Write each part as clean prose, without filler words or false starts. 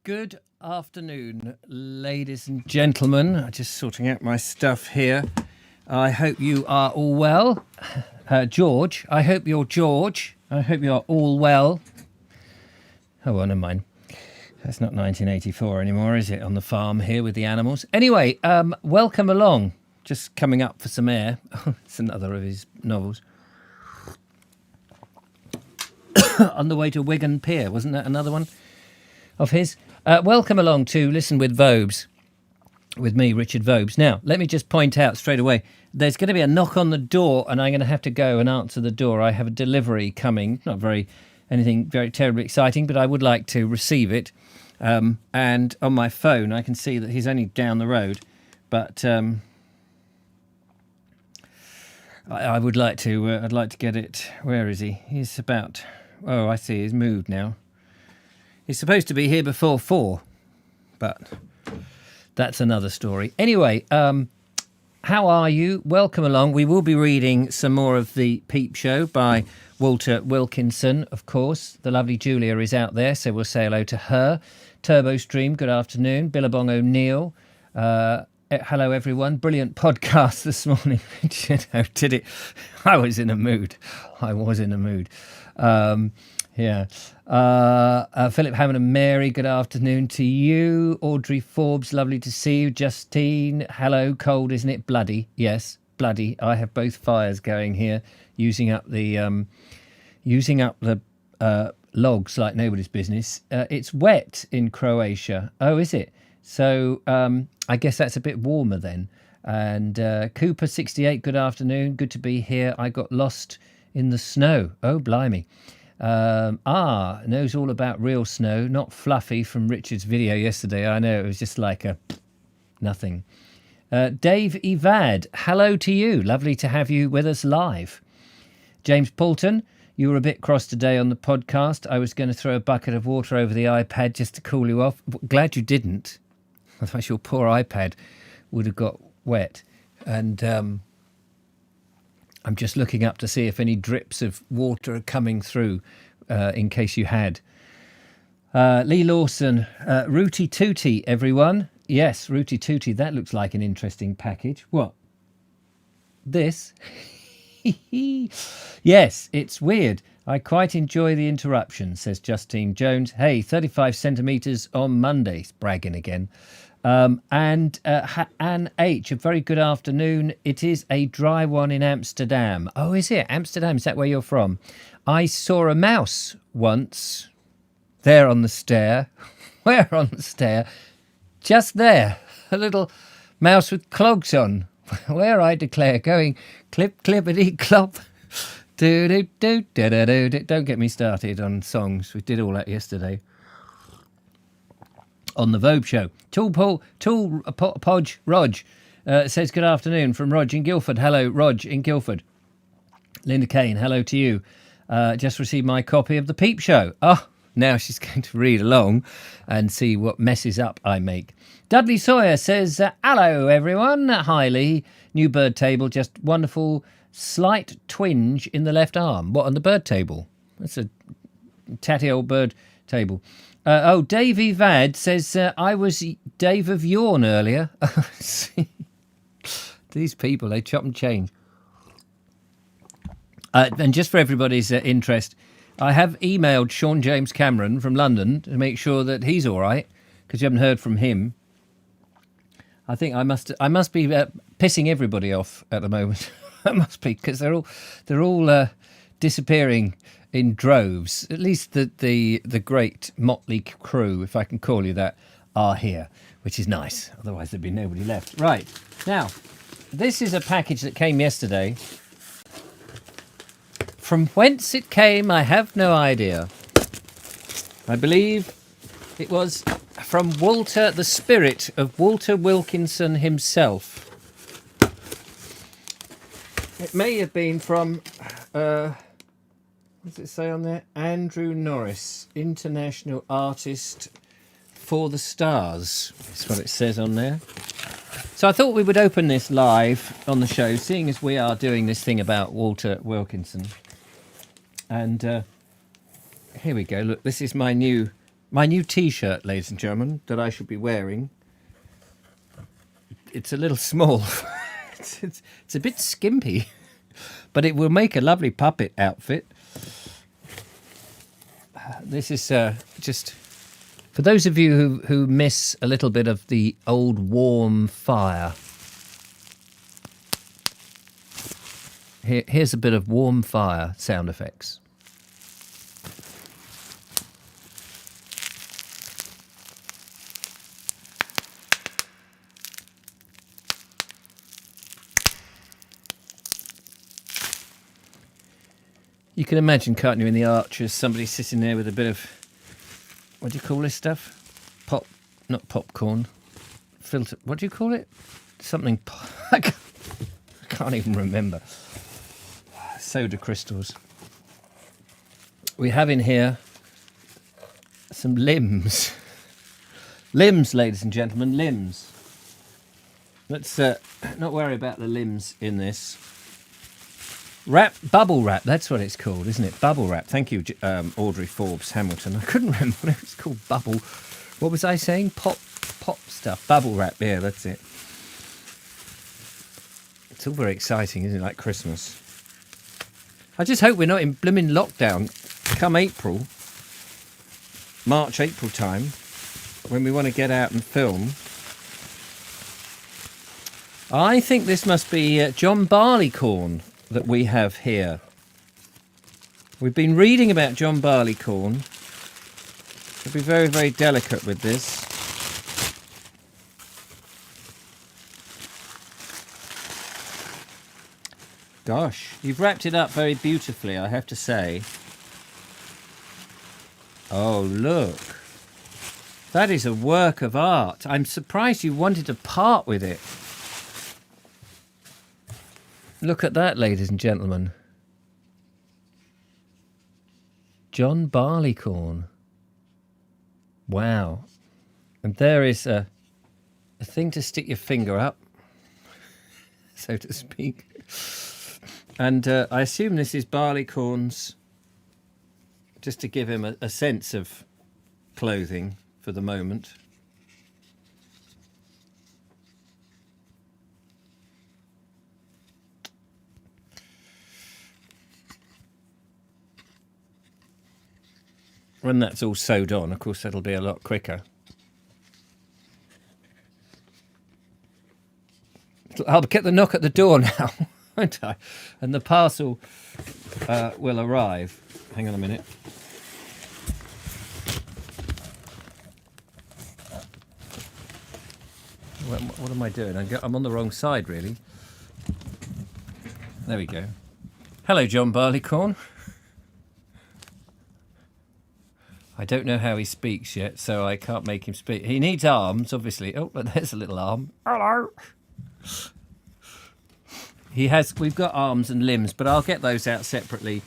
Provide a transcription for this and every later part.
Good afternoon, ladies and gentlemen. I'm just sorting out my stuff here. I hope you are all well. George, I hope you're George. I hope you're all well. Oh, well, never mind. That's not 1984 anymore, is it, on the farm here with the animals? Anyway, welcome along. Just coming up for some air. It's another of his novels. On the way to Wigan Pier, wasn't that another one of his? Welcome along to Listen with Vobes, with me, Richard Vobes. Now, let me just point out straight away, there's going to be a knock on the door, and I'm going to have to go and answer the door. I have a delivery coming, not anything very terribly exciting, but I would like to receive it. And on my phone, I can see that he's only down the road, but I would like to. I'd like to get it. Where is he? He's about. Oh, I see. He's moved now. He's supposed to be here before 4, but that's another story. Anyway, how are you? Welcome along. We will be reading some more of the Peep Show by Walter Wilkinson, of course. The lovely Julia is out there, so we'll say hello to her. Turbo Stream, good afternoon. Billabong O'Neill, hello everyone. Brilliant podcast this morning. How did it? I was in a mood. Yeah. Philip Hammond and Mary, good afternoon to you. Audrey Forbes, lovely to see you. Justine, hello. Cold, isn't it? Bloody. Yes, bloody. I have both fires going here, using up the logs like nobody's business. It's wet in Croatia. Oh, is it? So I guess that's a bit warmer then. And Cooper 68, good afternoon. Good to be here. I got lost in the snow. Oh, blimey. Knows all about real snow, not fluffy from Richard's video yesterday. I know, it was just like a nothing. Dave Evad, hello to you. Lovely to have you with us live. James Poulton, you were a bit cross today on the podcast. I was going to throw a bucket of water over the iPad just to cool you off. Glad you didn't. Otherwise your poor iPad would have got wet. And I'm just looking up to see if any drips of water are coming through, in case you had. Lee Lawson, Rooty Tooty, everyone. Yes, Rooty Tooty, that looks like an interesting package. What? This? Yes, it's weird. I quite enjoy the interruption, says Justine Jones. Hey, 35 centimetres on Monday. It's bragging again. And Anne H, a very good afternoon. It is a dry one in Amsterdam. Oh, is it? Amsterdam, is that where you're from? I saw a mouse once there on the stair. Where on the stair? Just there. A little mouse with clogs on. Where, I declare, going clip, clippity, clop. Do-do-do-do-do-do. Don't get me started on songs. We did all that yesterday on the Vogue Show. Podge Rog says good afternoon from Rog in Guildford. Hello, Rog in Guildford. Linda Kane, hello to you. Just received my copy of the Peep Show. Oh, now she's going to read along and see what messes up I make. Dudley Sawyer says, hello, everyone. Hi, Lee. New bird table, just wonderful. Slight twinge in the left arm. What, on the bird table? That's a tatty old bird table. Dave Evad says, I was Dave of Yawn earlier. These people, they chop and change. And just for everybody's interest, I have emailed Sean James Cameron from London to make sure that he's all right, because you haven't heard from him. I think I must be pissing everybody off at the moment. I must be, because they're all disappearing in droves. At least the great motley crew, if I can call you that, are here, which is nice. Otherwise there'd be nobody left. Right, now, this is a package that came yesterday. From whence it came, I have no idea. I believe it was from Walter, the spirit of Walter Wilkinson himself. It may have been from... what does it say on there? Andrew Norris, international artist for the stars. That's what it says on there. So I thought we would open this live on the show, seeing as we are doing this thing about Walter Wilkinson. And here we go. Look, this is my new My new T-shirt, ladies and gentlemen, that I should be wearing. It's a little small. It's a bit skimpy, but it will make a lovely puppet outfit. This is just for those of you who miss a little bit of the old warm fire. Here's a bit of warm fire sound effects. You can imagine, can't you, in the Archers, somebody sitting there with a bit of, what do you call this stuff? Not popcorn. Filter, what do you call it? Something, I can't even remember. Soda crystals. We have in here some limbs. Limbs, ladies and gentlemen, limbs. Let's not worry about the limbs in this. Bubble wrap, that's what it's called, isn't it? Bubble wrap. Thank you, Audrey Forbes Hamilton. I couldn't remember what it was called. Bubble. What was I saying? Pop stuff. Bubble wrap. Yeah, that's it. It's all very exciting, isn't it? Like Christmas. I just hope we're not in blooming lockdown come April, March, April time, when we want to get out and film. I think this must be John Barleycorn that we have here. We've been reading about John Barleycorn. We'll be very, very delicate with this. Gosh, you've wrapped it up very beautifully, I have to say. Oh, look. That is a work of art. I'm surprised you wanted to part with it. Look at that, ladies and gentlemen. John Barleycorn. Wow. And there is a thing to stick your finger up, so to speak. And I assume this is Barleycorn's, just to give him a sense of clothing for the moment. When that's all sewed on, of course, that'll be a lot quicker. I'll get the knock at the door now, won't I? And the parcel will arrive. Hang on a minute. What am I doing? I'm on the wrong side, really. There we go. Hello, John Barleycorn. I don't know how he speaks yet, so I can't make him speak. He needs arms, obviously. Oh, but there's a little arm. Hello. We've got arms and limbs, but I'll get those out separately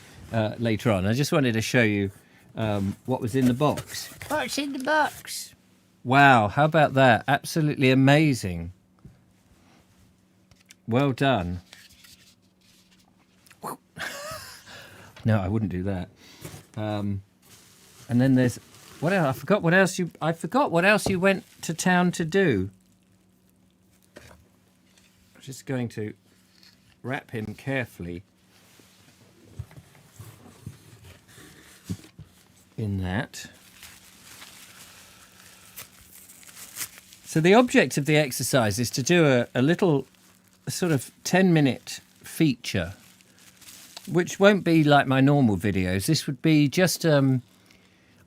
later on. I just wanted to show you what was in the box. What's in the box? Wow, how about that? Absolutely amazing. Well done. No, I wouldn't do that. And then there's what else? I forgot what else you went to town to do. I'm just going to wrap him carefully in that. So the object of the exercise is to do a little sort of 10-minute feature, which won't be like my normal videos. This would be just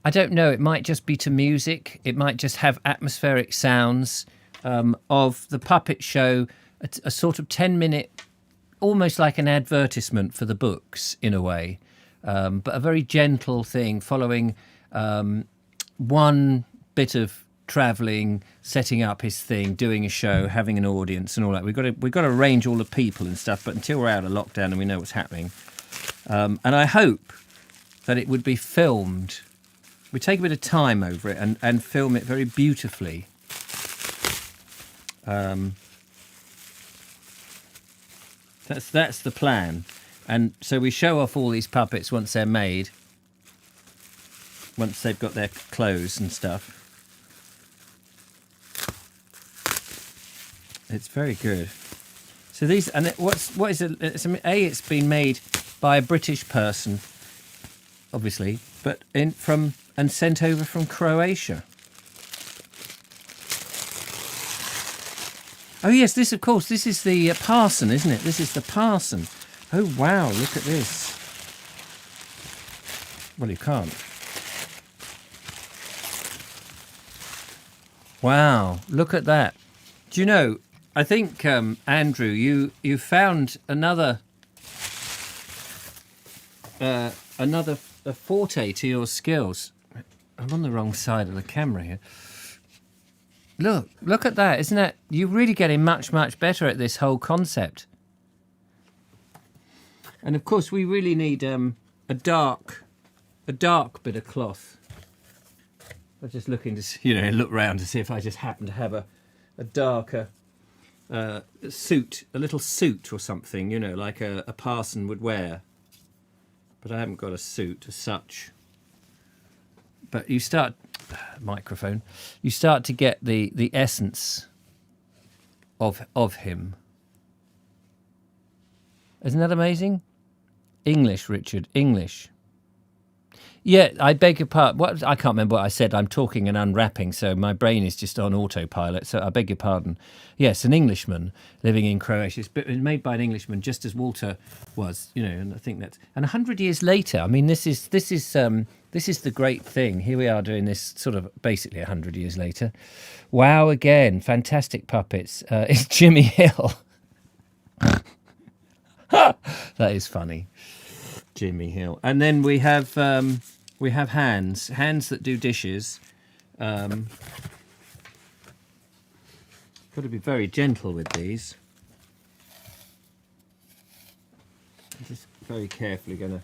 I don't know, it might just be to music. It might just have atmospheric sounds of the puppet show, a sort of 10-minute, almost like an advertisement for the books in a way, but a very gentle thing following one bit of travelling, setting up his thing, doing a show, having an audience and all that. We've got to arrange all the people and stuff, but until we're out of lockdown and we know what's happening. And I hope that it would be filmed. We take a bit of time over it and film it very beautifully. That's the plan. And so we show off all these puppets once they're made. once they've got their clothes and stuff. It's very good. So these, and what is it? It's been made by a British person, obviously, but and sent over from Croatia. Oh yes, this of course, this is the parson, isn't it? This is the parson. Oh wow, look at this. Well, you can't. Wow, look at that. Do you know, I think, Andrew, you found another forte to your skills. I'm on the wrong side of the camera here. Look at that. Isn't that, you're really getting much, much better at this whole concept. And of course, we really need a dark bit of cloth. I'm just looking to, look round to see if I just happen to have a darker suit, a little suit or something, like a parson would wear. But I haven't got a suit as such. But you start, microphone, you start to get the essence of him. Isn't that amazing? English, Richard, English. Yeah, I beg your pardon. I can't remember what I said. I'm talking and unwrapping, so my brain is just on autopilot. So I beg your pardon. Yes, an Englishman living in Croatia. It's made by an Englishman, just as Walter was, and I think that's. And 100 years later, I mean, this is the great thing. Here we are doing this sort of basically 100 years later. Wow, again, fantastic puppets. It's Jimmy Hill. That is funny. Jimmy Hill. And then we have hands that do dishes. Got to be very gentle with these. I'm just very carefully going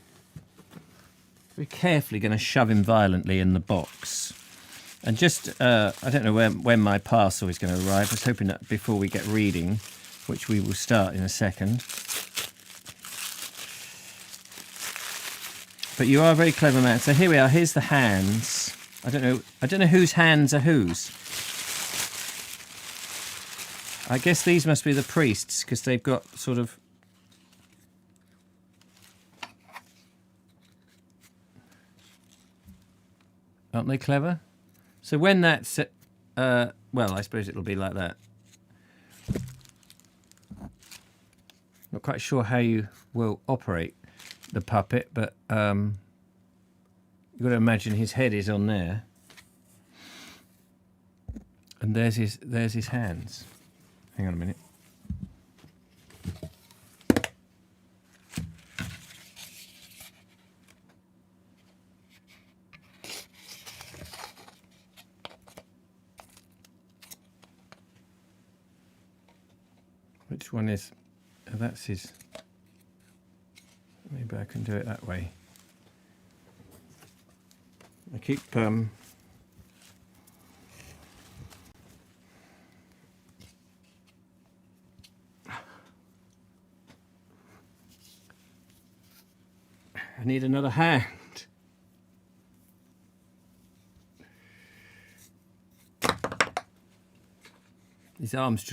to shove him violently in the box. And just I don't know when my parcel is going to arrive. I was hoping that before we get reading, which we will start in a second. But you are a very clever man. So here we are. Here's the hands. I don't know whose hands are whose. I guess these must be the priests because they've got sort of. Aren't they clever? So when that's, well, I suppose it'll be like that. Not quite sure how you will operate the puppet, but you've got to imagine his head is on there, and there's his hands. Hang on a minute. Which one is? Oh, that's his. Maybe I can do it that way. I keep I need another hand. His arms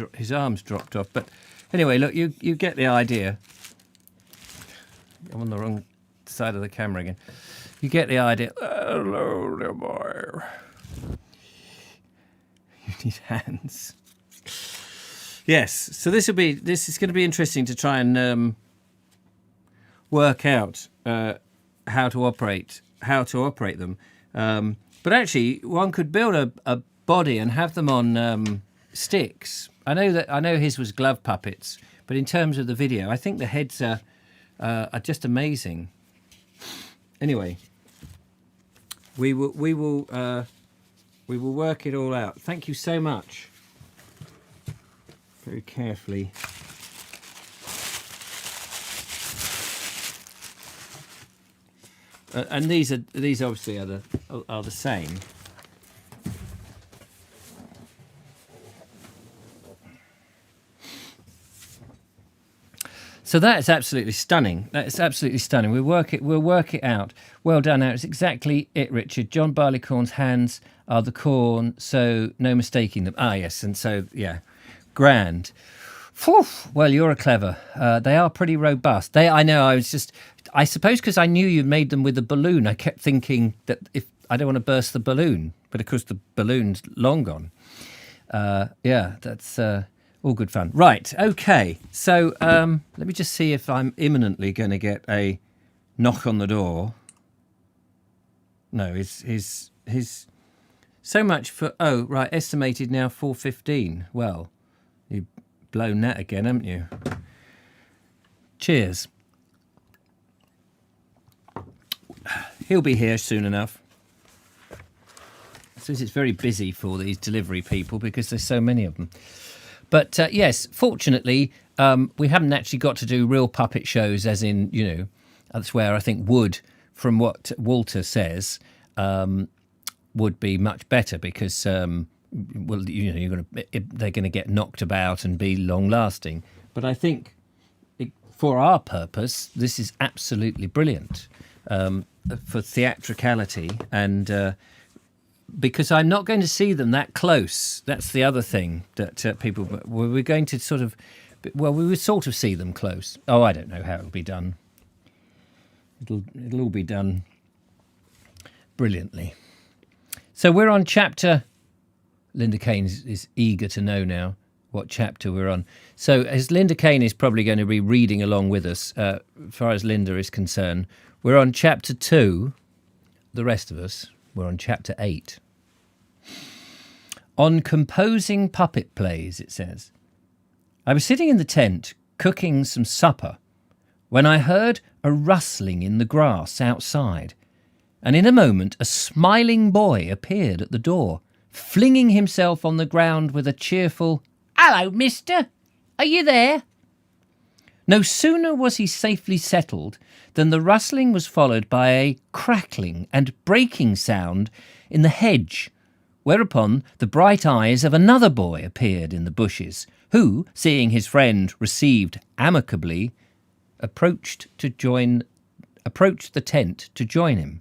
dropped off, but anyway, look, you get the idea. I'm on the wrong side of the camera again. You get the idea. Hello, dear boy. You need hands. Yes. So this is going to be interesting to try and work out how to operate them. But actually, one could build a body and have them on sticks. I know his was glove puppets, but in terms of the video, I think the heads are just amazing. Anyway, we will work it all out. Thank you so much. Very carefully. And these obviously are the same. So that's absolutely stunning. That's absolutely stunning. We'll work it out. Well done, Aaron. It's exactly it, Richard. John Barleycorn's hands are the corn, so no mistaking them. Ah, yes, and so yeah, grand. Phew. Well, you're a clever. They are pretty robust. I know. I suppose because I knew you made them with a balloon, I kept thinking that if I don't want to burst the balloon, but of course the balloon's long gone. Yeah, that's. All good fun. Right, okay. So let me just see if I'm imminently going to get a knock on the door. No, his so much for, oh, right, estimated now 4:15. Well, you've blown that again, haven't you? Cheers. He'll be here soon enough. I suppose it's very busy for these delivery people because there's so many of them. But yes, fortunately, we haven't actually got to do real puppet shows, as in, you know, that's where I think would, from what Walter says, would be much better because, well, you know, they're going to get knocked about and be long lasting. But I think for our purpose, this is absolutely brilliant for theatricality and. Because I'm not going to see them that close. That's the other thing that people... We're going to sort of... Well, we would sort of see them close. Oh, I don't know how it'll be done. It'll all be done brilliantly. So we're on chapter... Linda Kane is eager to know now what chapter we're on. So as Linda Kane is probably going to be reading along with us, as far as Linda is concerned, we're on chapter 2. The rest of us... We're on chapter 8. On composing puppet plays, it says. I was sitting in the tent, cooking some supper, when I heard a rustling in the grass outside, and in a moment a smiling boy appeared at the door, flinging himself on the ground with a cheerful, "Hello, mister! Are you there?" No sooner was he safely settled than the rustling was followed by a crackling and breaking sound in the hedge, whereupon the bright eyes of another boy appeared in the bushes, who, seeing his friend received amicably, approached the tent to join him.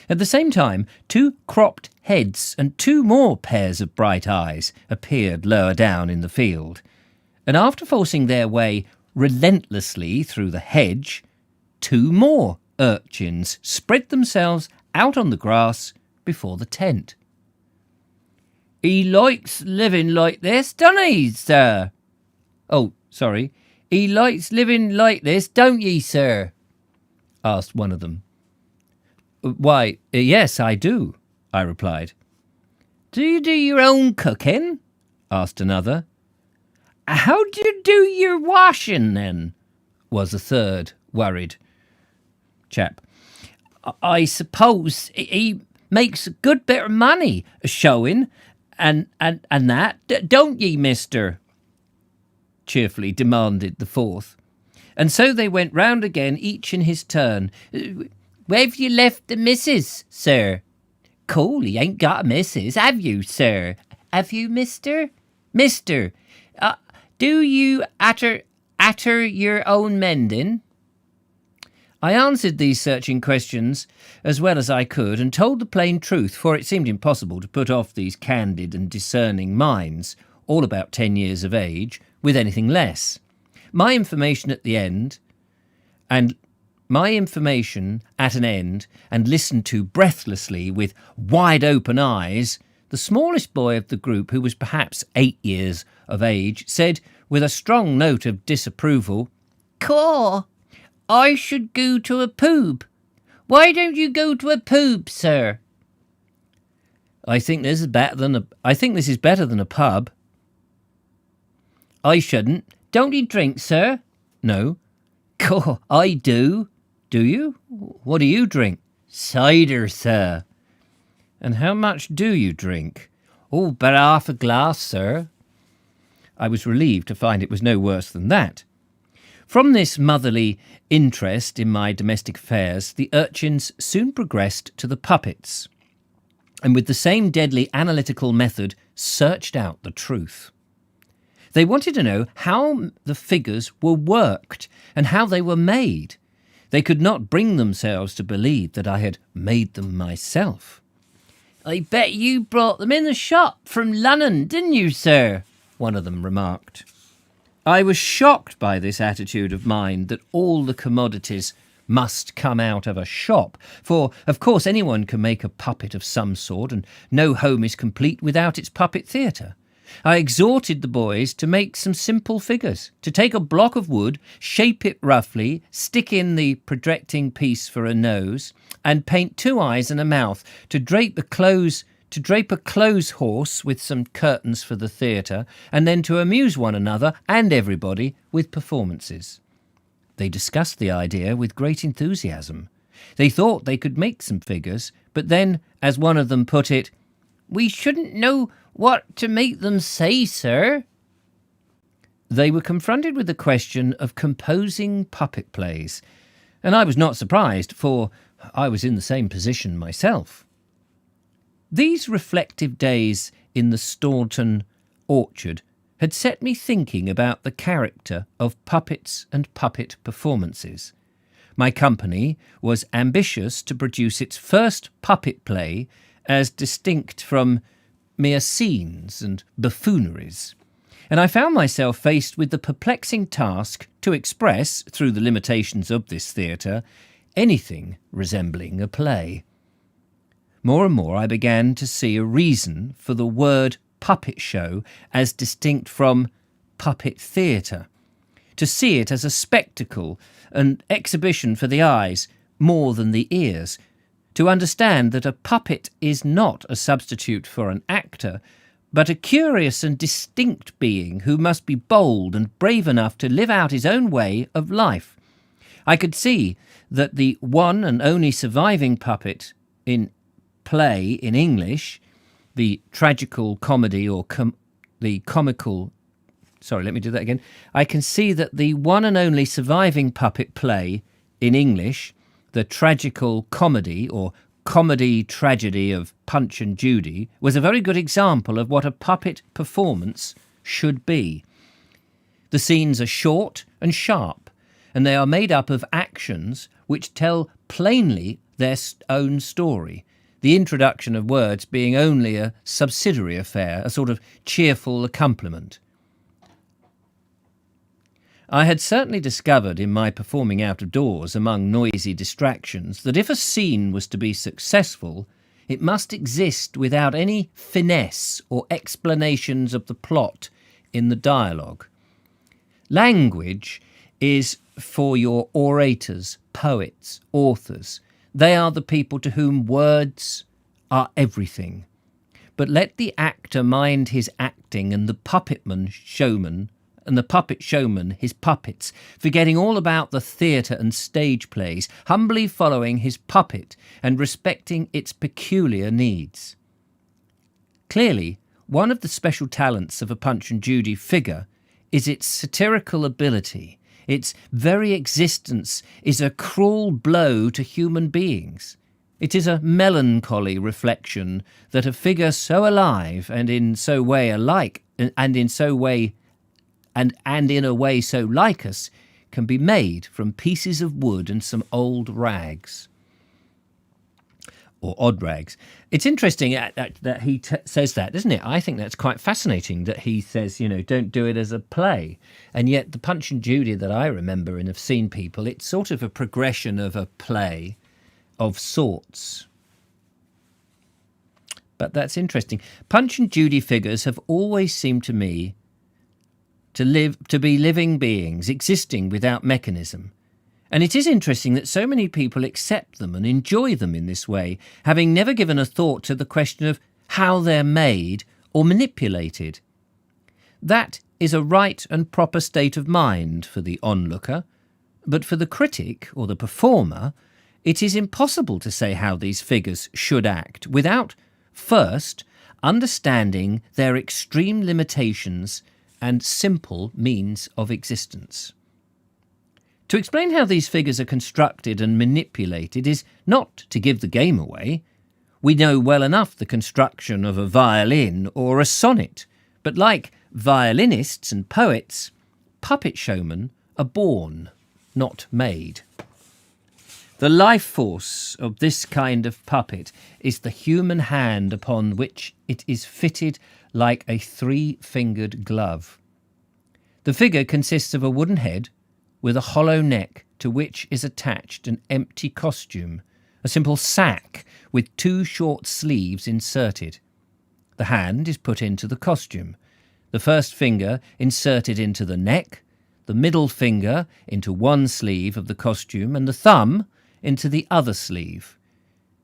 At the same time, 2 cropped heads and 2 more pairs of bright eyes appeared lower down in the field, and after forcing their way relentlessly through the hedge, 2 more urchins spread themselves out on the grass before the tent. "He likes living like this, doesn't he, sir?" "Oh, sorry. He likes living like this, don't ye, sir?" asked one of them. "Why, yes, I do," I replied. "Do you do your own cooking?" asked another. "How do you do your washing, then?" was a third worried chap. "I suppose he makes a good bit of money a-showing and that, don't ye, mister?" cheerfully demanded the fourth. And so they went round again, each in his turn. "Where've you left the missus, sir?" "Cool, he ain't got a missus, have you, sir?" "Have you, mister?" "Mister, do you atter your own mending?" I answered these searching questions as well as I could and told the plain truth, for it seemed impossible to put off these candid and discerning minds, all about 10 years of age, with anything less. My information at an end, and listened to breathlessly with wide-open eyes, the smallest boy of the group, who was perhaps 8 years of age, said, with a strong note of disapproval, "Caw, I should go to a poob. Why don't you go to a poob, sir?" I think this is better than a pub." "I shouldn't. Don't you drink, sir?" "No." "Caw, I do." "Do you? What do you drink?" "Cider, sir." "And how much do you drink?" "Oh, but half a glass, sir." I was relieved to find it was no worse than that. From this motherly interest in my domestic affairs, the urchins soon progressed to the puppets, and with the same deadly analytical method searched out the truth. They wanted to know how the figures were worked and how they were made. They could not bring themselves to believe that I had made them myself. "I bet you brought them in the shop from London, didn't you, sir?" one of them remarked. I was shocked by this attitude of mine that all the commodities must come out of a shop, for, of course, anyone can make a puppet of some sort, and no home is complete without its puppet theatre. I exhorted the boys to make some simple figures, to take a block of wood, shape it roughly, stick in the projecting piece for a nose, and paint 2 eyes and a mouth, to drape a clothes horse with some curtains for the theatre, and then to amuse one another and everybody with performances. They discussed the idea with great enthusiasm. They thought they could make some figures, but then, as one of them put it, "We shouldn't know what to make them say, sir." They were confronted with the question of composing puppet plays, and I was not surprised, for I was in the same position myself. These reflective days in the Staunton orchard had set me thinking about the character of puppets and puppet performances. My company was ambitious to produce its first puppet play as distinct from mere scenes and buffooneries, and I found myself faced with the perplexing task to express, through the limitations of this theatre, anything resembling a play. More and more I began to see a reason for the word puppet show as distinct from puppet theatre, to see it as a spectacle, an exhibition for the eyes more than the ears, to understand that a puppet is not a substitute for an actor, but a curious and distinct being who must be bold and brave enough to live out his own way of life. I could see that the one and only surviving puppet in play in English, the tragical comedy or the comical... Sorry, let me do that again. I can see that the one and only surviving puppet play in English, the tragical comedy or comedy tragedy of Punch and Judy, was a very good example of what a puppet performance should be. The scenes are short and sharp, and they are made up of actions which tell plainly their own story, the introduction of words being only a subsidiary affair, a sort of cheerful accompaniment. I had certainly discovered in my performing out of doors among noisy distractions that if a scene was to be successful, it must exist without any finesse or explanations of the plot in the dialogue. Language is for your orators, poets, authors. They are the people to whom words are everything. But let the actor mind his acting and the puppet showman his puppets, forgetting all about the theatre and stage plays, humbly following his puppet and respecting its peculiar needs. Clearly, one of the special talents of a Punch and Judy figure is its satirical ability. Its very existence is a cruel blow to human beings. It is a melancholy reflection that a figure so alive and in so way alike, and in a way so like us, can be made from pieces of wood and some old rags. Or odd rags. It's interesting that he says that, isn't it? I think that's quite fascinating that he says, don't do it as a play. And yet the Punch and Judy that I remember and have seen people, it's sort of a progression of a play of sorts. But that's interesting. Punch and Judy figures have always seemed to me to be living beings, existing without mechanism. And it is interesting that so many people accept them and enjoy them in this way, having never given a thought to the question of how they're made or manipulated. That is a right and proper state of mind for the onlooker, but for the critic or the performer, it is impossible to say how these figures should act without first understanding their extreme limitations and simple means of existence. To explain how these figures are constructed and manipulated is not to give the game away. We know well enough the construction of a violin or a sonnet, but like violinists and poets, puppet showmen are born, not made. The life force of this kind of puppet is the human hand upon which it is fitted like a three-fingered glove. The figure consists of a wooden head with a hollow neck to which is attached an empty costume, a simple sack with two short sleeves inserted. The hand is put into the costume, the first finger inserted into the neck, the middle finger into one sleeve of the costume, and the thumb into the other sleeve.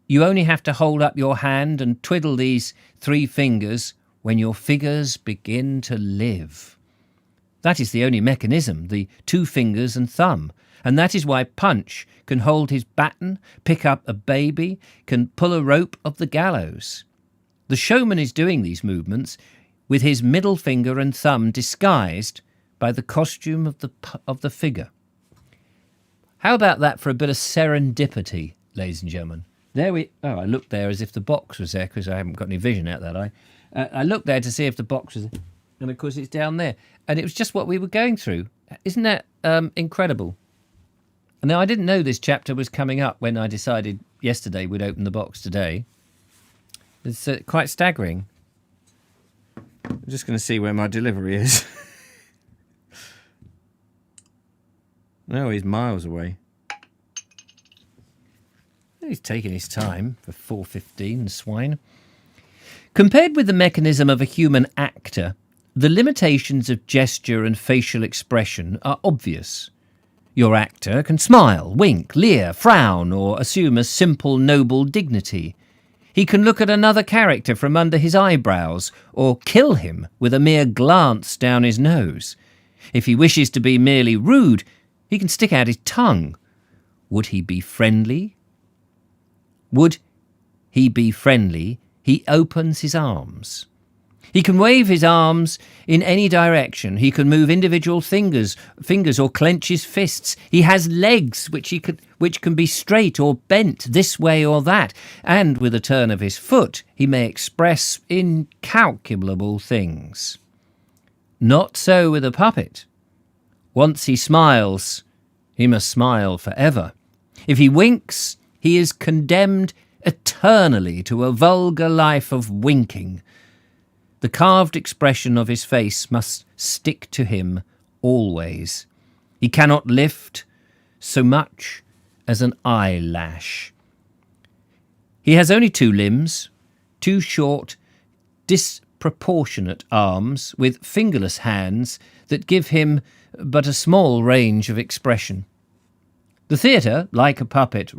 You only have to hold up your hand and twiddle these three fingers when your figures begin to live. That is the only mechanism, the two fingers and thumb, and that is why Punch can hold his baton, pick up a baby, can pull a rope of the gallows. The showman is doing these movements with his middle finger and thumb disguised by the costume of the figure. How about that for a bit of serendipity, ladies and gentlemen? I looked there as if the box was there because I haven't got any vision out that eye. I looked there to see if the box was there, and of course it's down there. And it was just what we were going through. Isn't that incredible? Now, I didn't know this chapter was coming up when I decided yesterday we'd open the box today. It's quite staggering. I'm just going to see where my delivery is. No, he's miles away. He's taking his time for 4:15, the swine. Compared with the mechanism of a human actor, the limitations of gesture and facial expression are obvious. Your actor can smile, wink, leer, frown, or assume a simple, noble dignity. He can look at another character from under his eyebrows, or kill him with a mere glance down his nose. If he wishes to be merely rude, he can stick out his tongue. Would he be friendly? He opens his arms. He can wave his arms in any direction. He can move individual fingers or clench his fists. He has legs which can be straight or bent this way or that. And with a turn of his foot, he may express incalculable things. Not so with a puppet. Once he smiles, he must smile forever. If he winks, he is condemned eternally to a vulgar life of winking. The carved expression of his face must stick to him always. He cannot lift so much as an eyelash. He has only two limbs, two short, disproportionate arms with fingerless hands that give him but a small range of expression. The theatre, like the puppet,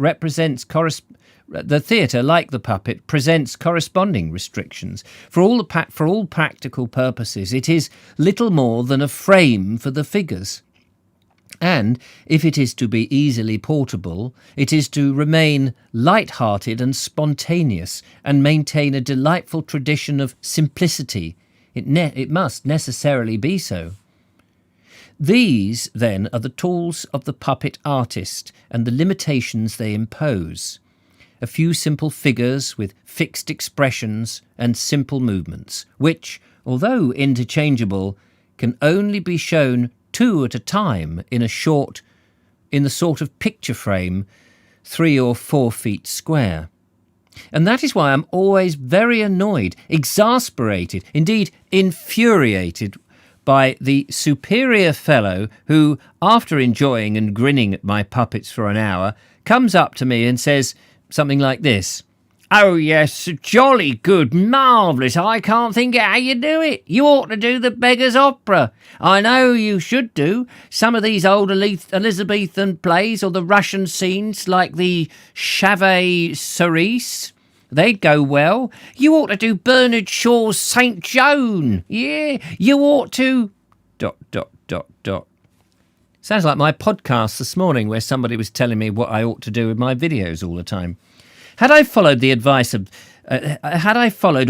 presents corresponding restrictions. For all practical purposes, it is little more than a frame for the figures. And if it is to be easily portable, it is to remain light-hearted and spontaneous and maintain a delightful tradition of simplicity. It must necessarily be so. These, then, are the tools of the puppet artist and the limitations they impose. A few simple figures with fixed expressions and simple movements, which, although interchangeable, can only be shown two at a time in the sort of picture frame 3 or 4 feet square. And that is why I'm always very annoyed, exasperated, indeed infuriated by the superior fellow who, after enjoying and grinning at my puppets for an hour, comes up to me and says something like this: "Oh yes, jolly good, marvellous, I can't think how you do it. You ought to do the Beggar's Opera. I know you should do some of these old Elizabethan plays or the Russian scenes like the Chave Cerise. They'd go well. You ought to do Bernard Shaw's St. Joan. Yeah, you ought to... ... Sounds like my podcast this morning where somebody was telling me what I ought to do with my videos all the time. Had I followed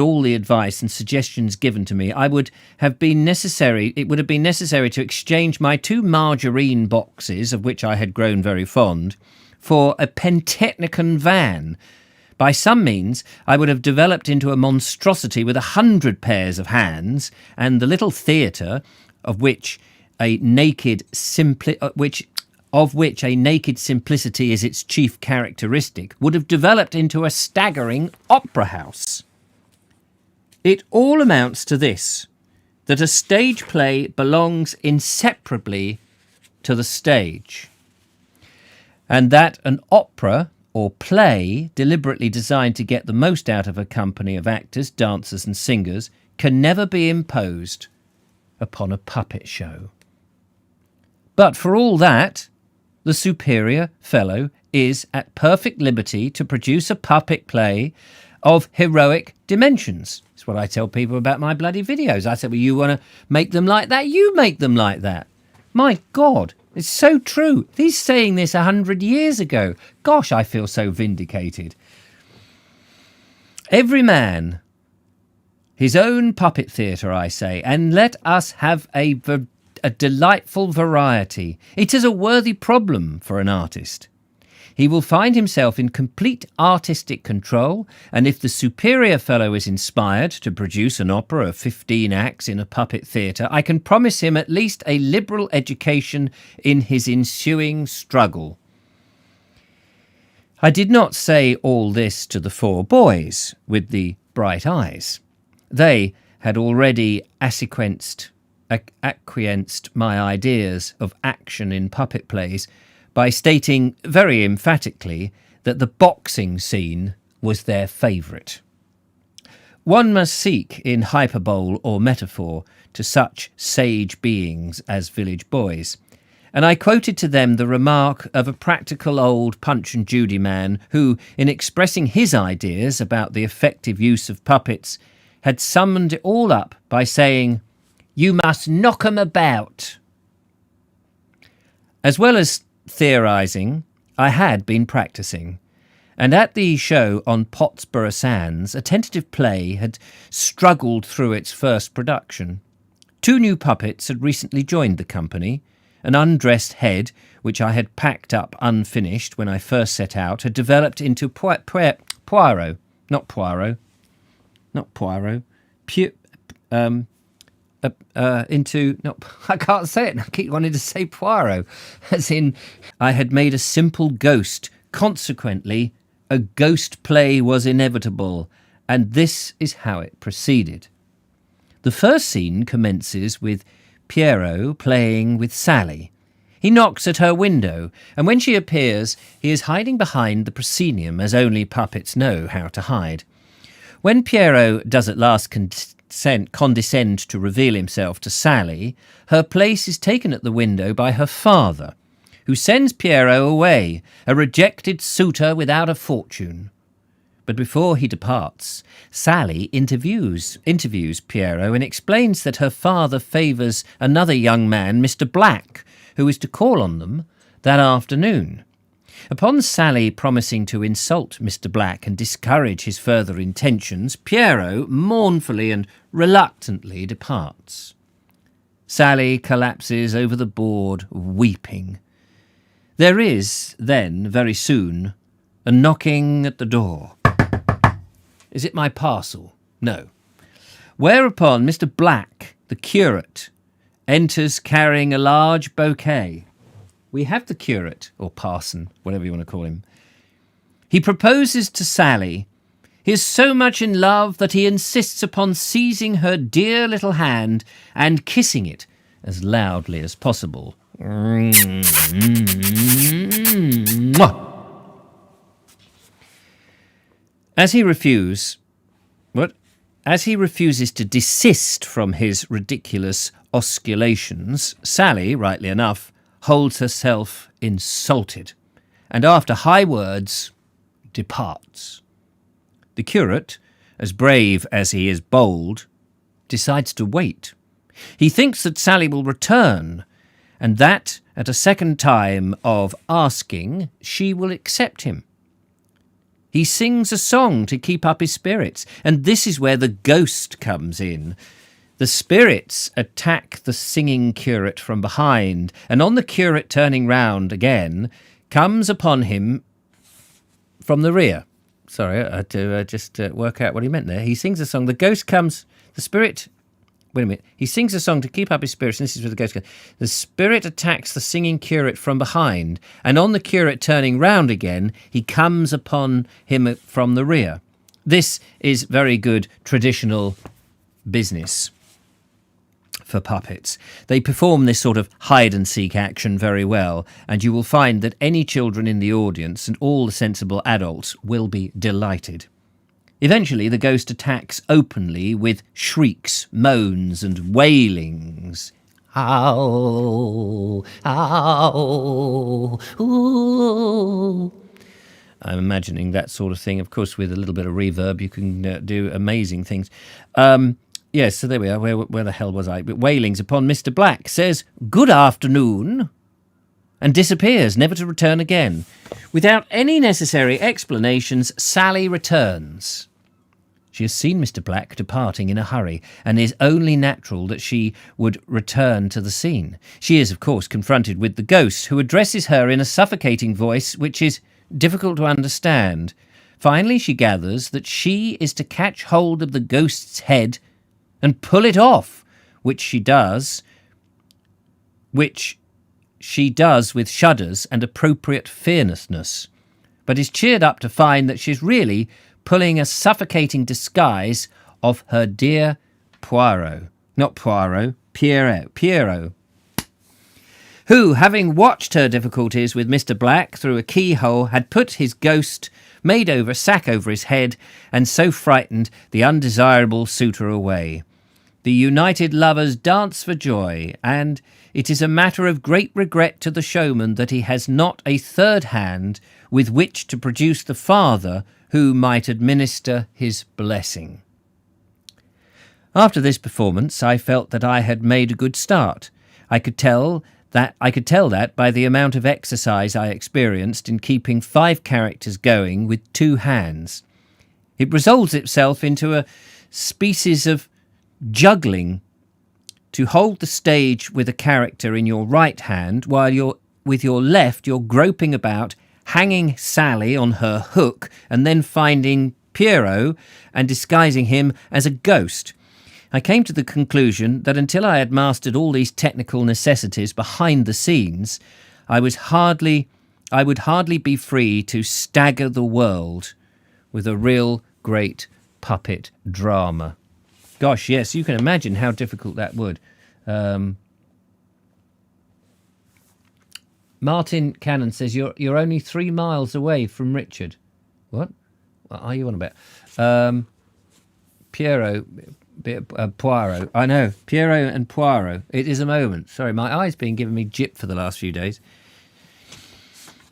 all the advice and suggestions given to me, it would have been necessary to exchange my 2 margarine boxes, of which I had grown very fond, for a Pentechnicon van. By some means, I would have developed into a monstrosity with 100 pairs of hands, and the little theatre, of which a naked simplicity is its chief characteristic, would have developed into a staggering opera house. It all amounts to this, that a stage play belongs inseparably to the stage, and that an opera or play deliberately designed to get the most out of a company of actors, dancers and singers can never be imposed upon a puppet show. But for all that, the superior fellow is at perfect liberty to produce a puppet play of heroic dimensions. That's what I tell people about my bloody videos. I said, well, you want to make them like that? You make them like that. My God, it's so true. He's saying this 100 years ago. Gosh, I feel so vindicated. Every man, his own puppet theatre, I say, and let us have a delightful variety. It is a worthy problem for an artist. He will find himself in complete artistic control, and if the superior fellow is inspired to produce an opera of 15 acts in a puppet theatre, I can promise him at least a liberal education in his ensuing struggle. I did not say all this to the 4 boys with the bright eyes. They had already acquiesced my ideas of action in puppet plays by stating very emphatically that the boxing scene was their favourite. One must seek in hyperbole or metaphor to such sage beings as village boys, and I quoted to them the remark of a practical old Punch and Judy man who, in expressing his ideas about the effective use of puppets, had summed it all up by saying, "You must knock 'em about." As well as theorising, I had been practising, and at the show on Pottsborough Sands, a tentative play had struggled through its first production. 2 new puppets had recently joined the company. An undressed head, which I had packed up unfinished when I first set out, had developed into Poirot. I can't say it. I keep wanting to say Poirot, as in I had made a simple ghost. Consequently, a ghost play was inevitable, and this is how it proceeded. The first scene commences with Pierrot playing with Sally. He knocks at her window, and when she appears, he is hiding behind the proscenium, as only puppets know how to hide. When Pierrot does at last condescend to reveal himself to Sally, her place is taken at the window by her father, who sends Pierrot away, a rejected suitor without a fortune. But before he departs, Sally interviews Pierrot and explains that her father favours another young man, Mr. Black, who is to call on them that afternoon. Upon Sally promising to insult Mr. Black and discourage his further intentions, Pierrot mournfully and reluctantly departs. Sally collapses over the board, weeping. There is, then, very soon, a knocking at the door. Is it my parcel? No. Whereupon Mr. Black, the curate, enters carrying a large bouquet. We have the curate, or parson, whatever you want to call him. He proposes to Sally. He is so much in love that he insists upon seizing her dear little hand and kissing it as loudly as possible. As he refuses to desist from his ridiculous osculations, Sally, rightly enough, holds herself insulted, and after high words, departs. The curate, as brave as he is bold, decides to wait. He thinks that Sally will return, and that, at a second time of asking, she will accept him. He sings a song to keep up his spirits, and this is where the ghost comes in. The spirits attack the singing curate from behind, and on the curate turning round again, comes upon him from the rear. Sorry, I had to just work out what he meant there. He sings a song. The ghost comes. The spirit. Wait a minute. He sings a song to keep up his spirits. And this is where the ghost goes. The spirit attacks the singing curate from behind, and on the curate turning round again, he comes upon him from the rear. This is very good traditional business for puppets. They perform this sort of hide-and-seek action very well, and you will find that any children in the audience and all the sensible adults will be delighted. Eventually, the ghost attacks openly with shrieks, moans, and wailings. Ow, ow, ooh. I'm imagining that sort of thing. Of course, with a little bit of reverb, you can do amazing things. Yes, so there we are. Where the hell was I? But wailings upon Mr. Black says, "Good afternoon," and disappears, never to return again. Without any necessary explanations, Sally returns. She has seen Mr. Black departing in a hurry, and it is only natural that she would return to the scene. She is, of course, confronted with the ghost, who addresses her in a suffocating voice which is difficult to understand. Finally, she gathers that she is to catch hold of the ghost's head and pull it off, which she does with shudders and appropriate fearlessness, but is cheered up to find that she's really pulling a suffocating disguise of her dear Pierrot, who, having watched her difficulties with Mr. Black through a keyhole, had put his ghost made-over sack over his head, and so frightened the undesirable suitor away. The united lovers dance for joy, and it is a matter of great regret to the showman that he has not a third hand with which to produce the father who might administer his blessing. After this performance, I felt that I had made a good start. I could tell that by the amount of exercise I experienced in keeping 5 characters going with 2 hands. It resolves itself into a species of juggling, to hold the stage with a character in your right hand while with your left you're groping about, hanging Sally on her hook and then finding Pierrot and disguising him as a ghost. I came to the conclusion that until I had mastered all these technical necessities behind the scenes, I would hardly be free to stagger the world with a real great puppet drama. Gosh, yes, you can imagine how difficult that would. Martin Cannon says, you're only 3 miles away from Richard. What are you on about? Poirot. I know. Pierrot and Poirot. It is a moment. Sorry, my eye's been giving me jip for the last few days.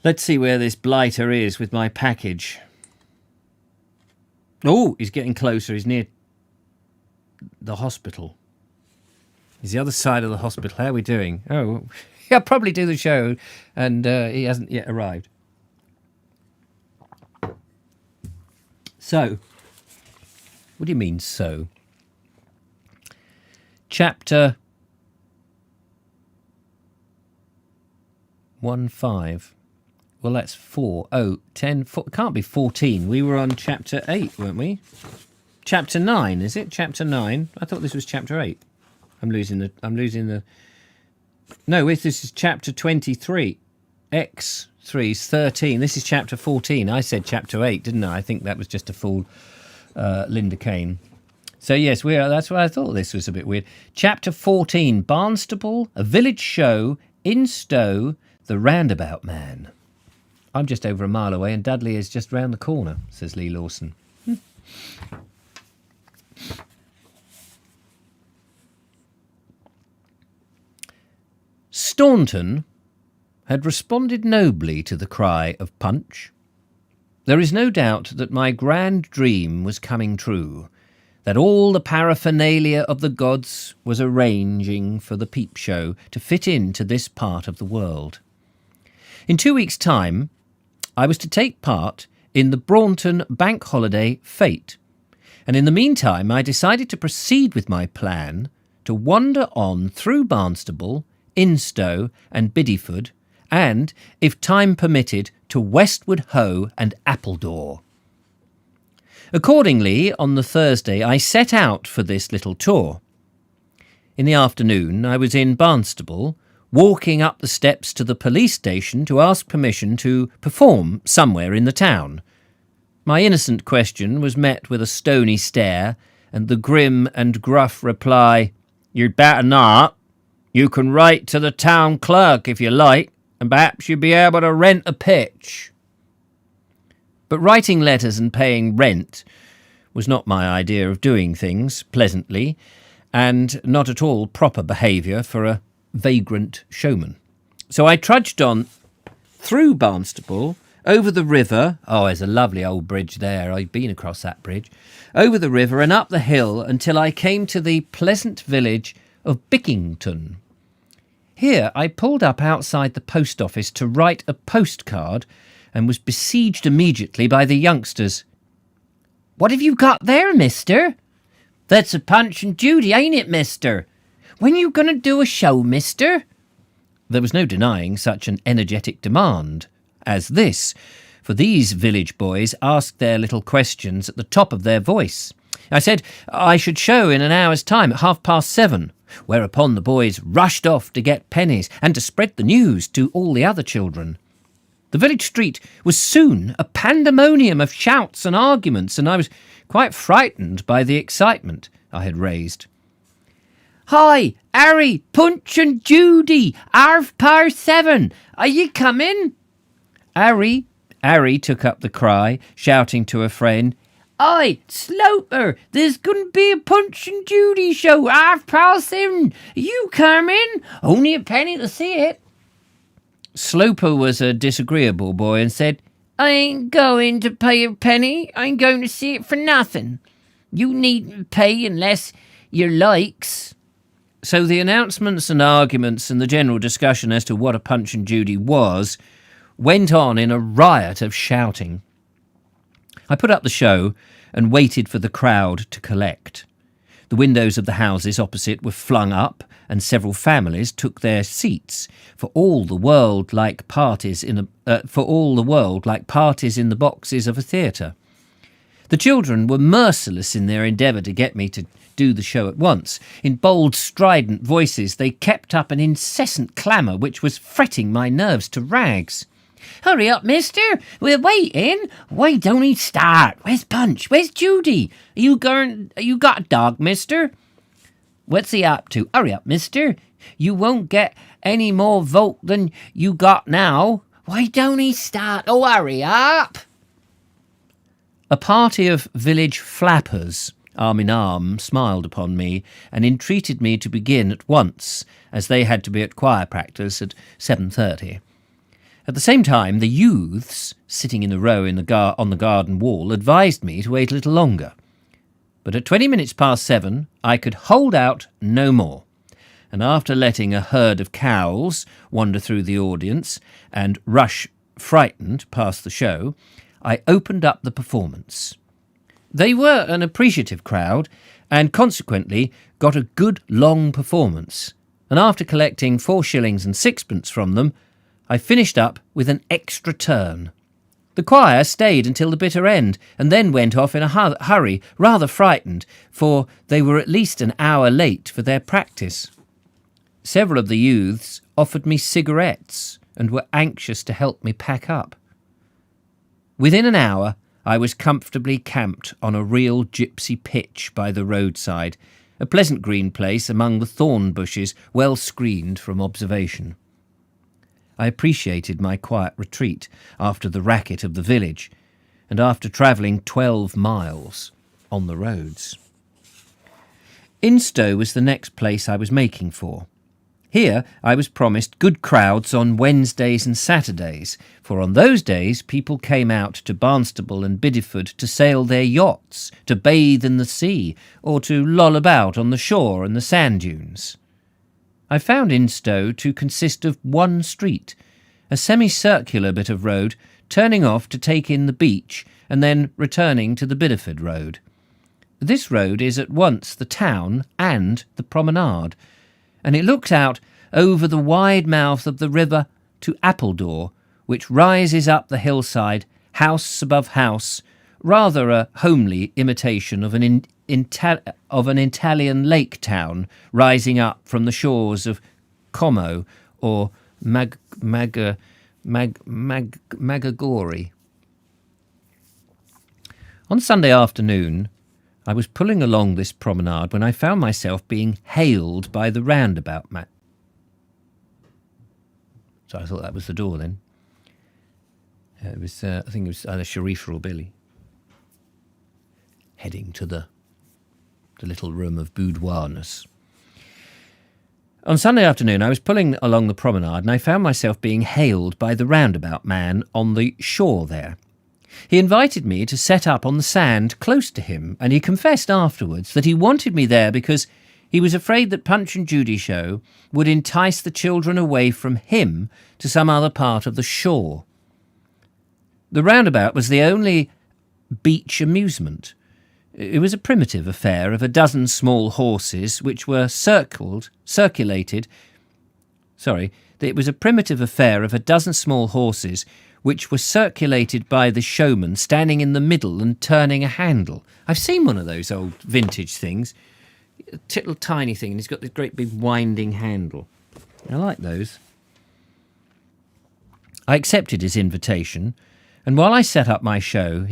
Let's see where this blighter is with my package. Oh, he's getting closer. He's near the hospital. He's the other side of the hospital. How are we doing? Oh, I'll probably do the show, and he hasn't yet arrived. So, what do you mean, so? Chapter 15. Well, that's 4. Oh, 10. 4, it can't be 14. We were on chapter 8, weren't we? Chapter 9, is it? Chapter 9? I thought this was chapter 8. I'm losing the... No, this is chapter 23. X3 is 13. This is chapter 14. I said chapter 8, didn't I? I think that was just a fool, Linda Kane. So, yes, that's why I thought this was a bit weird. Chapter 14, Barnstaple, a village show, in Stowe, the Roundabout Man. I'm just over a mile away and Dudley is just round the corner, says Lee Lawson. Staunton had responded nobly to the cry of Punch. There is no doubt that my grand dream was coming true, that all the paraphernalia of the gods was arranging for the Peep show to fit into this part of the world. In 2 weeks' time, I was to take part in the Braunton Bank Holiday Fete, and in the meantime I decided to proceed with my plan to wander on through Barnstaple, Instow and Biddyford, and, if time permitted, to Westward Ho and Appledore. Accordingly, on the Thursday, I set out for this little tour. In the afternoon, I was in Barnstaple, walking up the steps to the police station to ask permission to perform somewhere in the town. My innocent question was met with a stony stare and the grim and gruff reply, "You'd better not. You can write to the town clerk if you like, and perhaps you'd be able to rent a pitch." But writing letters and paying rent was not my idea of doing things pleasantly, and not at all proper behaviour for a vagrant showman. So I trudged on through Barnstaple, over the river. Oh, there's a lovely old bridge there. I've been across that bridge. Over the river and up the hill until I came to the pleasant village of Wilkinson. Here I pulled up outside the post office to write a postcard and was besieged immediately by the youngsters. "What have you got there, mister?" "That's a Punch and Judy, ain't it, mister?" "When you going to do a show, mister?" There was no denying such an energetic demand as this, for these village boys asked their little questions at the top of their voice. I said I should show in an hour's time at 7:30, whereupon the boys rushed off to get pennies and to spread the news to all the other children. The village street was soon a pandemonium of shouts and arguments, and I was quite frightened by the excitement I had raised. "Hi, Harry, Punch and Judy, 7:30, are you coming?" Harry took up the cry, shouting to a friend, "Aye, Sloper, there's going to be a Punch and Judy show, 7:30, you coming? Only a penny to see it." Sloper was a disagreeable boy and said, "I ain't going to pay a penny. I'm going to see it for nothing. You needn't pay unless you likes." So the announcements and arguments and the general discussion as to what a Punch and Judy was went on in a riot of shouting. I put up the show and waited for the crowd to collect. The windows of the houses opposite were flung up, and several families took their seats, for all the world like parties in the boxes of a theatre. The children were merciless in their endeavour to get me to do the show at once. In bold, strident voices, they kept up an incessant clamour which was fretting my nerves to rags. "Hurry up, mister, we're waiting. Why don't he start? Where's Punch? Where's Judy? You got a dog, mister? What's he up to? Hurry up, mister. You won't get any more vote than you got now. Why don't he start? Oh, hurry up." A party of village flappers, arm in arm, smiled upon me and entreated me to begin at once, as they had to be at choir practice at 7:30. At the same time, the youths, sitting in a row on the garden wall, advised me to wait a little longer. But at 20 minutes past 7, I could hold out no more, and after letting a herd of cows wander through the audience and rush frightened past the show, I opened up the performance. They were an appreciative crowd, and consequently got a good long performance, and after collecting 4 shillings and sixpence from them, I finished up with an extra turn. The choir stayed until the bitter end, and then went off in a hurry, rather frightened, for they were at least an hour late for their practice. Several of the youths offered me cigarettes, and were anxious to help me pack up. Within an hour, I was comfortably camped on a real gypsy pitch by the roadside, a pleasant green place among the thorn bushes, well screened from observation. I appreciated my quiet retreat after the racket of the village, and after travelling 12 miles on the roads. Instow was the next place I was making for. Here I was promised good crowds on Wednesdays and Saturdays, for on those days people came out to Barnstaple and Bideford to sail their yachts, to bathe in the sea, or to loll about on the shore and the sand dunes. I found Instow to consist of one street, a semicircular bit of road, turning off to take in the beach and then returning to the Bideford road. This road is at once the town and the promenade, and it looks out over the wide mouth of the river to Appledore, which rises up the hillside, house above house, rather a homely imitation of an Italian lake town rising up from the shores of Como or Magagori. On Sunday afternoon, I was pulling along this promenade when I found myself being hailed by the roundabout man. So I thought that was the door then. It was, I think it was either Sharifa or Billy, heading to the little room of boudoirness. On Sunday afternoon, I was pulling along the promenade and I found myself being hailed by the roundabout man on the shore there. He invited me to set up on the sand close to him, and he confessed afterwards that he wanted me there because he was afraid that Punch and Judy show would entice the children away from him to some other part of the shore. The roundabout was the only beach amusement. It was a primitive affair of a dozen small horses which were circulated by the showman standing in the middle and turning a handle. I've seen one of those old vintage things. A little tiny thing, and he's got this great big winding handle. I like those. I accepted his invitation, and while I set up my show,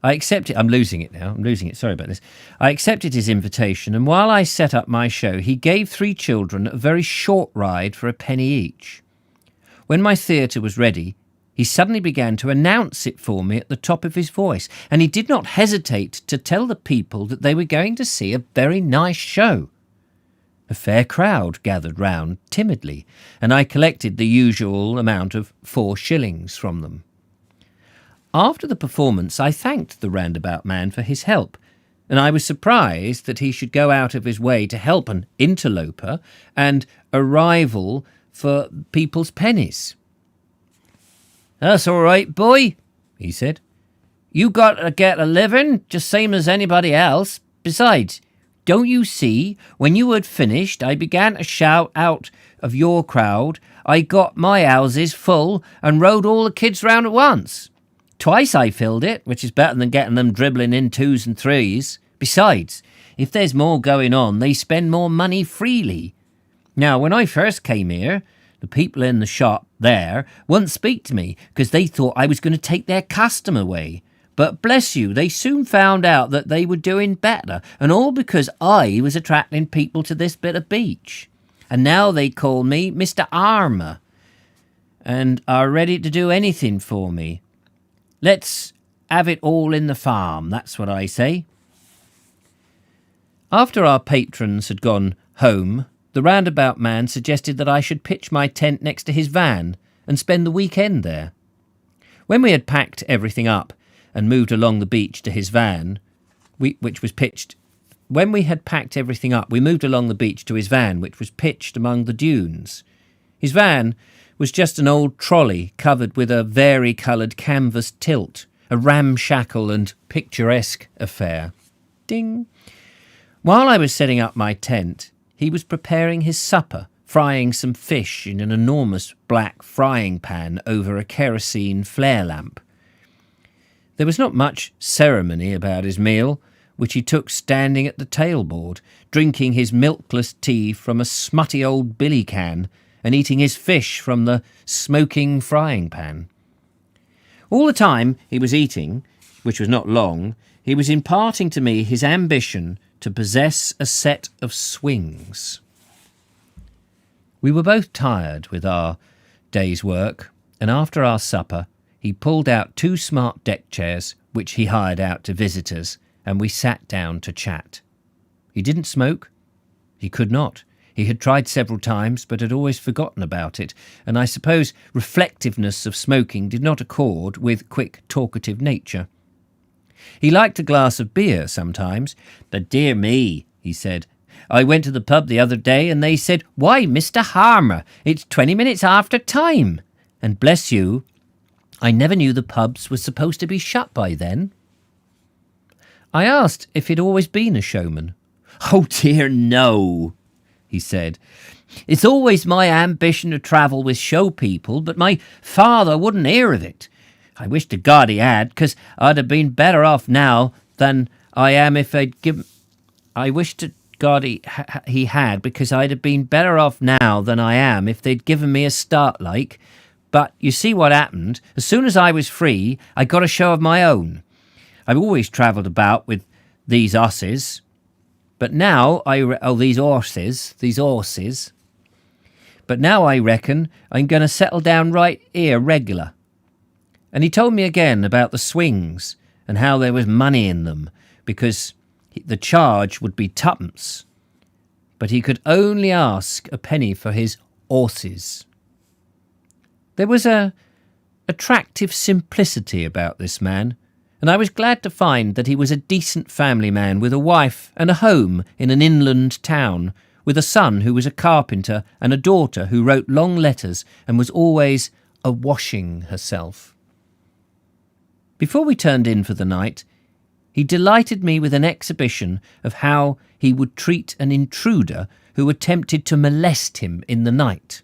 I'm losing it, sorry about this. I accepted his invitation, and while I set up my show, he gave 3 children a very short ride for a penny each. When my theatre was ready, he suddenly began to announce it for me at the top of his voice, and he did not hesitate to tell the people that they were going to see a very nice show. A fair crowd gathered round timidly, and I collected the usual amount of 4 shillings from them. After the performance, I thanked the roundabout man for his help, and I was surprised that he should go out of his way to help an interloper and a rival for people's pennies. "That's all right, boy," he said. "You got to get a living, just same as anybody else. Besides, don't you see, when you had finished, I began to shout out of your crowd. I got my houses full and rode all the kids round at once. Twice I filled it, which is better than getting them dribbling in 2s and 3s. Besides, if there's more going on, they spend more money freely. Now, when I first came here, the people in the shop there wouldn't speak to me because they thought I was going to take their custom away. But bless you, they soon found out that they were doing better, and all because I was attracting people to this bit of beach. And now they call me Mr. Armour and are ready to do anything for me. Let's have it all in the farm, that's what I say." After our patrons had gone home, the roundabout man suggested that I should pitch my tent next to his van and spend the weekend there. When we had packed everything up and moved along the beach to his van, we moved along the beach to his van, which was pitched among the dunes. His van was just an old trolley covered with a vari-coloured canvas tilt, a ramshackle and picturesque affair. Ding! While I was setting up my tent, he was preparing his supper, frying some fish in an enormous black frying pan over a kerosene flare lamp. There was not much ceremony about his meal, which he took standing at the tailboard, drinking his milkless tea from a smutty old billy can and eating his fish from the smoking frying pan. All the time he was eating, which was not long, he was imparting to me his ambition to possess a set of swings. We were both tired with our day's work, and after our supper he pulled out 2 smart deck chairs which he hired out to visitors, and we sat down to chat. He didn't smoke. He could not. He had tried several times, but had always forgotten about it, and I suppose reflectiveness of smoking did not accord with quick, talkative nature. He liked a glass of beer sometimes, but dear me, he said, I went to the pub the other day and they said, "Why, Mr. Harmer, it's 20 minutes after time." And bless you, I never knew the pubs were supposed to be shut by then. I asked if he'd always been a showman. "Oh dear, no," he said. "It's always my ambition to travel with show people, but my father wouldn't hear of it. I wish to God he had, because I'd have been better off now than I am if they'd given... I wish to God he had, because I'd have been better off now than I am if they'd given me a start like. But you see what happened? As soon as I was free, I got a show of my own. I've always travelled about with these horses, but now these horses. But now I reckon I'm going to settle down right here regular. And he told me again about the swings and how there was money in them, because the charge would be twopence, but he could only ask a penny for his horses. There was a attractive simplicity about this man, and I was glad to find that he was a decent family man with a wife and a home in an inland town, with a son who was a carpenter and a daughter who wrote long letters and was always a-washing herself. Before we turned in for the night, he delighted me with an exhibition of how he would treat an intruder who attempted to molest him in the night.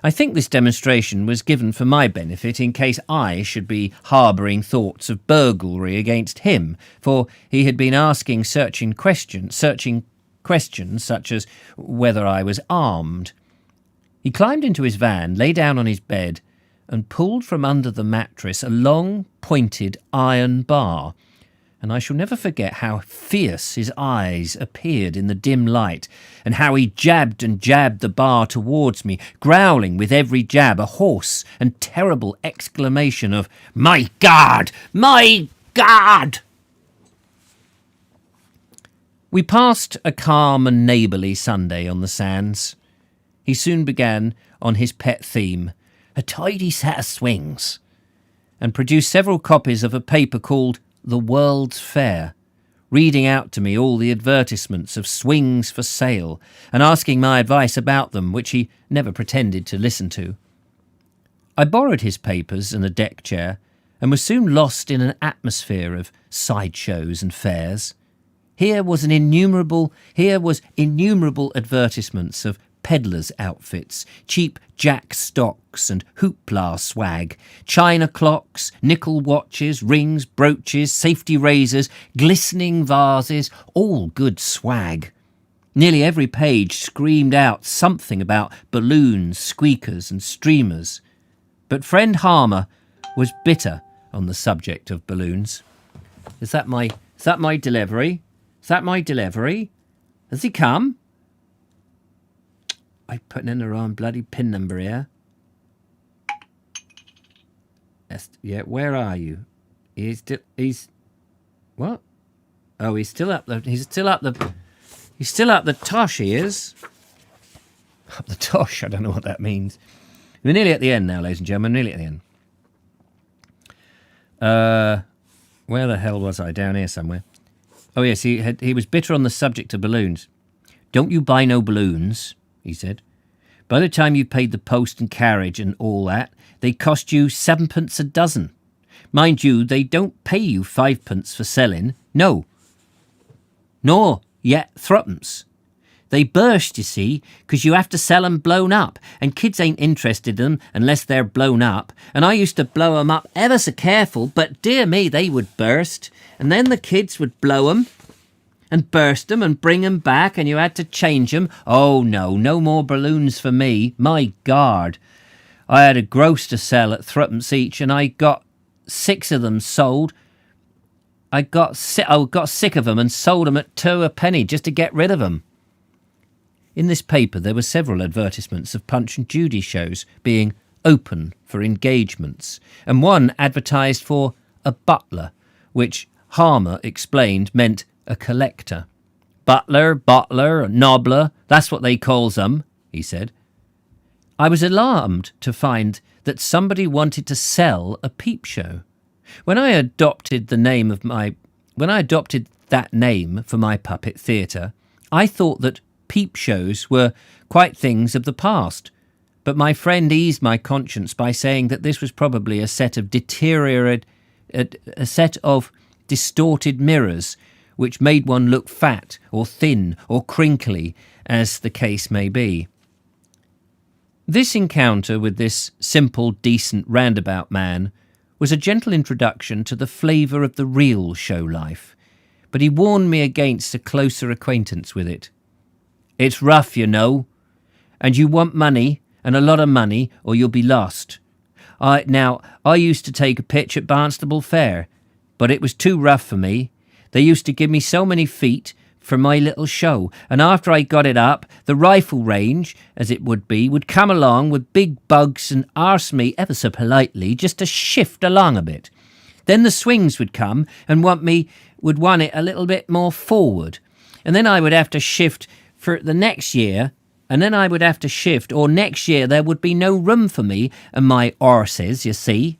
I think this demonstration was given for my benefit in case I should be harbouring thoughts of burglary against him, for he had been asking searching questions such as whether I was armed. He climbed into his van, lay down on his bed, and pulled from under the mattress a long, pointed iron bar, and I shall never forget how fierce his eyes appeared in the dim light, and how he jabbed and jabbed the bar towards me, growling with every jab a hoarse and terrible exclamation of, "My God! My God!" We passed a calm and neighbourly Sunday on the sands. He soon began on his pet theme, a tidy set of swings, and produced several copies of a paper called The World's Fair, reading out to me all the advertisements of swings for sale and asking my advice about them, which he never pretended to listen to. I borrowed his papers and a deck chair and was soon lost in an atmosphere of sideshows and fairs. Here was innumerable advertisements of peddlers' outfits, cheap jack stocks and hoopla swag, china clocks, nickel watches, rings, brooches, safety razors, glistening vases, all good swag. Nearly every page screamed out something about balloons, squeakers and streamers. But friend Harmer was bitter on the subject of balloons. Is that my delivery? Is that my delivery? Has he come? I'm putting in the wrong bloody pin number here. Yeah, where are you? What? Oh, he's still up the tosh, he is. Up the tosh, I don't know what that means. We're nearly at the end now, ladies and gentlemen, nearly at the end. Where the hell was I? Down here somewhere. Oh yes, he was bitter on the subject of balloons. Don't you buy no balloons, he said. By the time you've paid the post and carriage and all that, they cost you 7p a dozen. Mind you, they don't pay you 5p for selling, no. Nor yet 3p. They burst, you see, 'cause you have to sell 'em blown up, and kids ain't interested in 'em unless they're blown up, and I used to blow 'em up ever so careful, but dear me, they would burst, and then the kids would blow 'em, and burst 'em and bring 'em back, and you had to change 'em. Oh, no more balloons for me. My God. I had a gross to sell at 3p each, and I got 6 of them sold. I got sick of 'em and sold 'em at 2 a penny just to get rid of 'em. In this paper there were several advertisements of Punch and Judy shows being open for engagements, and one advertised for a butler, which Harmer explained meant a collector. Butler, bottler, nobbler, that's what they calls 'em, he said. I was alarmed to find that somebody wanted to sell a peep show. When I adopted that name for my puppet theatre, I thought that peep shows were quite things of the past, but my friend eased my conscience by saying that this was probably a set of distorted mirrors which made one look fat or thin or crinkly, as the case may be. This encounter with this simple, decent, roundabout man was a gentle introduction to the flavour of the real show life, but he warned me against a closer acquaintance with it. It's rough, you know, and you want money, and a lot of money, or you'll be lost. I used to take a pitch at Barnstable Fair, but it was too rough for me. They used to give me so many feet for my little show, and after I got it up, the rifle range, as it would be, would come along with big bugs and arse me ever so politely just to shift along a bit. Then the swings would come and want it a little bit more forward, and then I would have to shift for the next year, and then I would have to shift, or next year there would be no room for me and my horses, you see.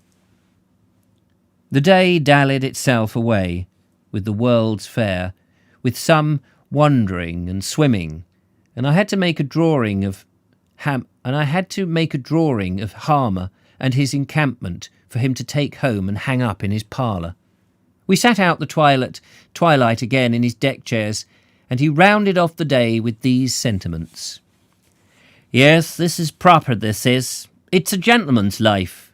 The day dallied itself away with the World's Fair, with some wandering and swimming, and I had to make a drawing of Hammer and his encampment for him to take home and hang up in his parlour. We sat out the twilight again in his deck chairs, and he rounded off the day with these sentiments. Yes, this is proper, this is. It's a gentleman's life.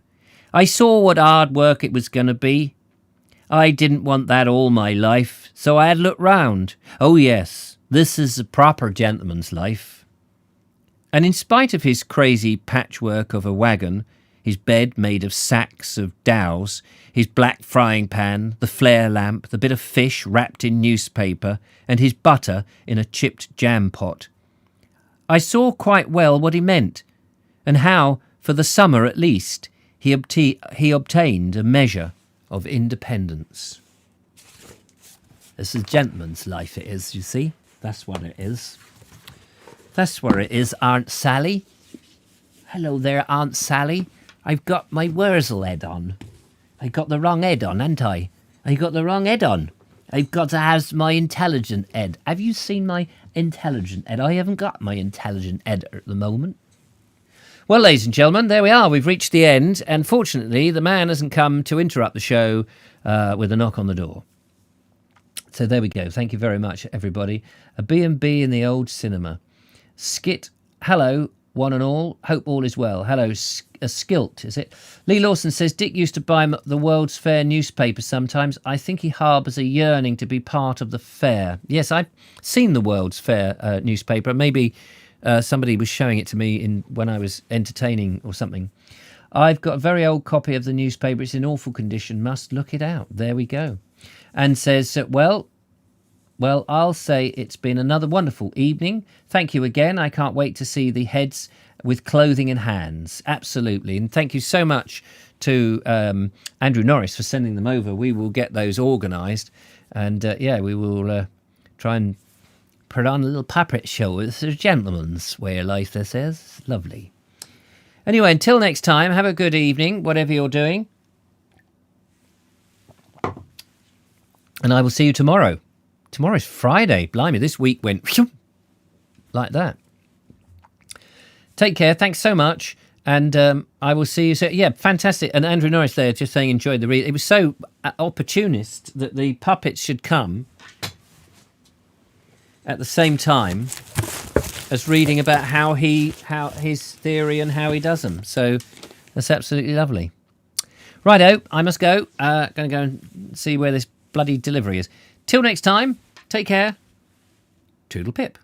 I saw what hard work it was going to be. I didn't want that all my life, so I had looked round. Oh yes, this is a proper gentleman's life. And in spite of his crazy patchwork of a wagon, his bed made of sacks of dows, his black frying pan, the flare lamp, the bit of fish wrapped in newspaper, and his butter in a chipped jam pot, I saw quite well what he meant, and how, for the summer at least, he obtained a measure of independence. This is gentleman's life, it is, you see. That's what it is. That's what it is, Aunt Sally. Hello there, Aunt Sally. I've got my Wurzel head on. I got the wrong head on, haven't I? I got the wrong head on. I've got to have my intelligent head. Have you seen my intelligent head? I haven't got my intelligent head at the moment. Well, ladies and gentlemen, there we are. We've reached the end, and fortunately, the man hasn't come to interrupt the show with a knock on the door. So there we go. Thank you very much, everybody. A B&B in the old cinema. Skit, hello, one and all. Hope all is well. Hello, Skilt, is it? Lee Lawson says, Dick used to buy the World's Fair newspaper sometimes. I think he harbours a yearning to be part of the fair. Yes, I've seen the World's Fair newspaper. Maybe somebody was showing it to me when I was entertaining or something. I've got a very old copy of the newspaper. It's in awful condition. Must look it out. There we go. And says, well, I'll say it's been another wonderful evening. Thank you again. I can't wait to see the heads with clothing in hands. Absolutely. And thank you so much to Andrew Norris for sending them over. We will get those organised. And, we will try and put on a little puppet show. It's a gentleman's way of life, this is. Lovely. Anyway, until next time, have a good evening, whatever you're doing. And I will see you tomorrow. Tomorrow's Friday. Blimey, this week went like that. Take care. Thanks so much. And I will see you soon. Yeah, fantastic. And Andrew Norris there just saying enjoyed the read. It was so opportunist that the puppets should come at the same time as reading about how his theory and how he does them. So that's absolutely lovely. Righto, I must go. Going to go and see where this bloody delivery is. Till next time, take care. Toodle pip.